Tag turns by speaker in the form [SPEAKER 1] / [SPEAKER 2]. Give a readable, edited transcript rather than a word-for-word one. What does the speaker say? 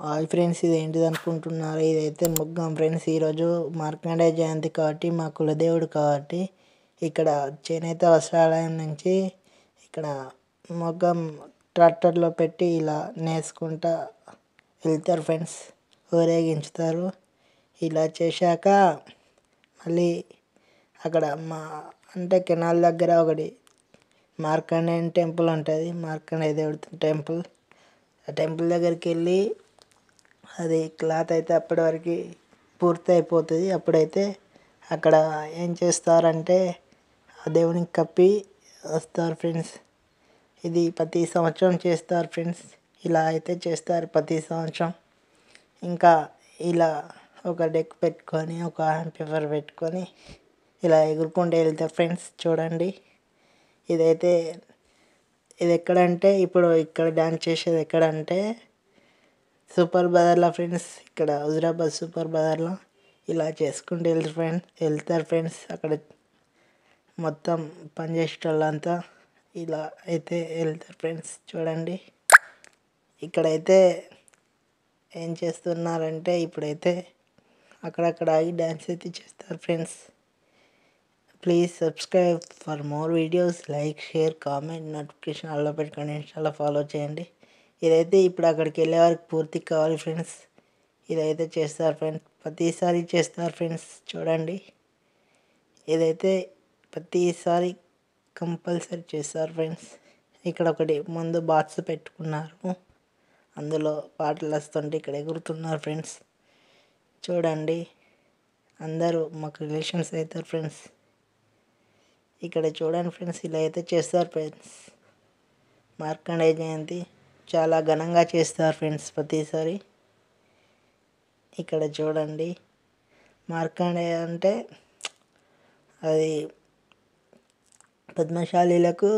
[SPEAKER 1] Hi friends, ఇదేంటిది అనుకుంటున్నారు? ఇదైతే ముగ్గం ఫ్రెండ్స్. ఈరోజు మార్కండేయ జయంతి కాబట్టి, మా కులదేవుడు కాబట్టి ఇక్కడ చేనేత వస్త్రాలయం నుంచి ఇక్కడ మొగ్గం ట్రాక్టర్లో పెట్టి ఇలా నేసుకుంటా వెళ్తారు ఫ్రెండ్స్, ఊరేగించుతారు. ఇలా చేశాక మళ్ళీ అక్కడ అంటే కెనాల్ దగ్గర ఒకటి మార్కండేయ టెంపుల్ ఉంటుంది, మార్కండేయ దేవుడి టెంపుల్. ఆ టెంపుల్ దగ్గరికి వెళ్ళి అది క్లాత్ అయితే అప్పటి వరకు పూర్తి అయిపోతుంది. అప్పుడైతే అక్కడ ఏం చేస్తారంటే ఆ దేవునికి కప్పి వస్తారు ఫ్రెండ్స్. ఇది ప్రతి సంవత్సరం చేస్తారు ఫ్రెండ్స్. ఇలా అయితే చేస్తారు ప్రతి సంవత్సరం. ఇంకా ఇలా ఒక డెక్ పెట్టుకొని, ఒక యాంప్లిఫైయర్ పెట్టుకొని ఇలా ఎగురుకుంటూ వెళ్తారు ఫ్రెండ్స్. చూడండి, ఇది ఎక్కడంటే ఇప్పుడు ఇక్కడ డ్యాన్స్ చేసేది ఎక్కడంటే సూపర్ బజార్లో ఫ్రెండ్స్. ఇక్కడ హుజురాబాద్ సూపర్ బజార్లో ఇలా చేసుకుంటూ వెళ్తారు ఫ్రెండ్స్. అక్కడ మొత్తం పనిచేసే వాళ్ళంతా ఇలా అయితే వెళ్తారు ఫ్రెండ్స్. చూడండి, ఇక్కడైతే ఏం చేస్తున్నారంటే ఇప్పుడైతే అక్కడక్కడ ఆగి డ్యాన్స్ అయితే చేస్తారు friends. Please subscribe for more videos. Like, share, comment, notification ఆల్లో పెట్టుకొని ఇన్స్టాలో ఫాలో చేయండి. ఇదైతే ఇప్పుడు అక్కడికి వెళ్ళే వరకు పూర్తి కావాలి ఫ్రెండ్స్. ఇదైతే చేస్తారు ఫ్రెండ్స్, ప్రతిసారి చేస్తారు ఫ్రెండ్స్. చూడండి, ఇదైతే ప్రతిసారి కంపల్సరీ చేస్తారు ఫ్రెండ్స్. ఇక్కడ ఒకటి ముందు బాక్స్ పెట్టుకున్నారు, అందులో పాటలు వస్తుంటే ఇక్కడ ఎగురుతున్నారు ఫ్రెండ్స్. చూడండి, అందరూ మాకు రిలేషన్స్ అవుతారు ఫ్రెండ్స్. ఇక్కడ చూడండి ఫ్రెండ్స్, ఇలా అయితే చేస్తారు ఫ్రెండ్స్. మార్కండేయ జయంతి చాలా ఘనంగా చేస్తారు ఫ్రెండ్స్ ప్రతిసారి. ఇక్కడ చూడండి, మార్కండేయ అంటే అది పద్మశాలీలకు